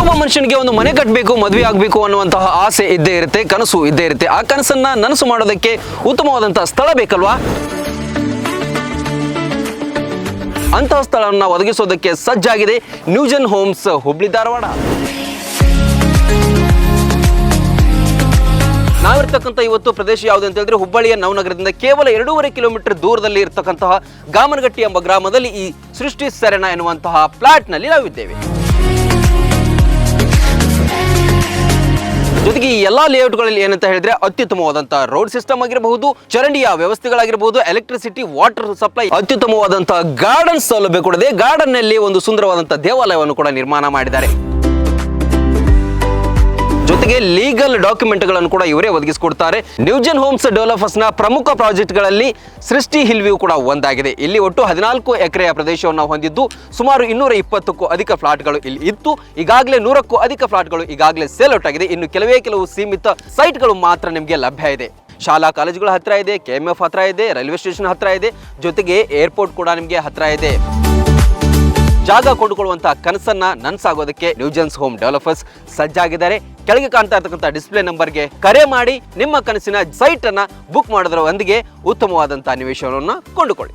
ಯಾವ ಮನುಷ್ಯನಿಗೆ ಒಂದು ಮನೆ ಕಟ್ಟಬೇಕು, ಮದುವೆ ಆಗಬೇಕು ಅನ್ನುವಂತಹ ಆಸೆ ಇದ್ದೇ ಇರುತ್ತೆ, ಕನಸು ಇದ್ದೇ ಇರುತ್ತೆ. ಆ ಕನಸನ್ನ ನನಸು ಮಾಡೋದಕ್ಕೆ ಉತ್ತಮವಾದಂತಹ ಸ್ಥಳ ಬೇಕಲ್ವಾ? ಅಂತಹ ಸ್ಥಳವನ್ನು ಒದಗಿಸೋದಕ್ಕೆ ಸಜ್ಜಾಗಿದೆ ನ್ಯೂಜೆನ್ ಹೋಮ್ಸ್, ಹುಬ್ಳಿ ಧಾರವಾಡ. ನಾವಿರ್ತಕ್ಕಂಥ ಇವತ್ತು ಪ್ರದೇಶ ಯಾವುದು ಅಂತ ಹೇಳಿದ್ರೆ ಹುಬ್ಬಳ್ಳಿಯ ನವನಗರದಿಂದ ಕೇವಲ 2.5 ಕಿಲೋಮೀಟರ್ ದೂರದಲ್ಲಿ ಇರತಕ್ಕಂತಹ ಗಾಮನಗಟ್ಟಿ ಎಂಬ ಗ್ರಾಮದಲ್ಲಿ ಈ ಸೃಷ್ಟಿ ಸೆರೆನ ಎನ್ನುವಂತಹ ಫ್ಲಾಟ್ ನಲ್ಲಿ ನಾವಿದ್ದೇವೆ. ಜೊತೆಗೆ ಈ ಎಲ್ಲಾ ಲೇಔಟ್ಗಳಲ್ಲಿ ಏನಂತ ಹೇಳಿದ್ರೆ ಅತ್ಯುತ್ತಮವಾದಂತಹ ರೋಡ್ ಸಿಸ್ಟಮ್ ಆಗಿರಬಹುದು, ಚರಂಡಿಯ ವ್ಯವಸ್ಥೆಗಳಾಗಿರಬಹುದು, ಎಲೆಕ್ಟ್ರಿಸಿಟಿ, ವಾಟರ್ ಸಪ್ಲೈ, ಅತ್ಯುತ್ತಮವಾದಂತಹ ಗಾರ್ಡನ್ ಸೌಲಭ್ಯ ಕೂಡ ಇದೆ. ಗಾರ್ಡನ್ ನಲ್ಲಿ ಒಂದು ಸುಂದರವಾದಂತಹ ದೇವಾಲಯವನ್ನು ಕೂಡ ನಿರ್ಮಾಣ ಮಾಡಿದ್ದಾರೆ. ಜೊತೆಗೆ ಲೀಗಲ್ ಡಾಕ್ಯುಮೆಂಟ್ಗಳನ್ನು ಕೂಡ ಇವರೇ ಒದಗಿಸಿಕೊಡ್ತಾರೆ. ನ್ಯೂಜೆನ್ ಹೋಮ್ಸ್ ಡೆವಲಪರ್ಸ್ ನ ಪ್ರಮುಖ ಪ್ರಾಜೆಕ್ಟ್ಗಳಲ್ಲಿ ಸೃಷ್ಟಿ ಹಿಲ್ ವ್ಯೂ ಕೂಡ ಒಂದಾಗಿದೆ. ಇಲ್ಲಿ ಒಟ್ಟು 14 ಎಕರೆಯ ಪ್ರದೇಶವನ್ನು ಹೊಂದಿದ್ದು ಸುಮಾರು 220ಕ್ಕೂ ಅಧಿಕ ಫ್ಲಾಟ್ಗಳು ಇಲ್ಲಿ ಇತ್ತು. ಈಗಾಗಲೇ 100ಕ್ಕೂ ಅಧಿಕ ಫ್ಲಾಟ್ಗಳು ಈಗಾಗಲೇ ಸೇಲ್ ಔಟ್ ಆಗಿದೆ. ಇನ್ನು ಕೆಲವು ಸೀಮಿತ ಸೈಟ್ಗಳು ಮಾತ್ರ ನಿಮಗೆ ಲಭ್ಯ ಇದೆ. ಶಾಲಾ ಕಾಲೇಜುಗಳ ಹತ್ರ ಇದೆ, KMF ಹತ್ರ ಇದೆ, ರೈಲ್ವೆ ಸ್ಟೇಷನ್ ಹತ್ರ ಇದೆ, ಜೊತೆಗೆ ಏರ್ಪೋರ್ಟ್ ಕೂಡ ನಿಮಗೆ ಹತ್ರ ಇದೆ. ಜಾಗ ಕೊಂಡುಕೊಳ್ಳುವಂತಹ ಕನಸನ್ನ ನನಸಾಗೋದಕ್ಕೆ ನ್ಯೂಜೆನ್ಸ್ ಹೋಮ್ ಡೆವಲಪರ್ಸ್ ಸಜ್ಜಾಗಿದ್ದಾರೆ. ಕೆಳಗೆ ಕಾಣ್ತಾ ಇರತಕ್ಕಂಥ ಡಿಸ್ಪ್ಲೇ ನಂಬರ್ಗೆ ಕರೆ ಮಾಡಿ ನಿಮ್ಮ ಕನಸಿನ ಸೈಟ್ ಅನ್ನ ಬುಕ್ ಮಾಡೋದರ ಒಂದಿಗೆ ಉತ್ತಮವಾದಂತಹ ನಿವೇಶನವನ್ನು ಕೊಂಡುಕೊಳ್ಳಿ.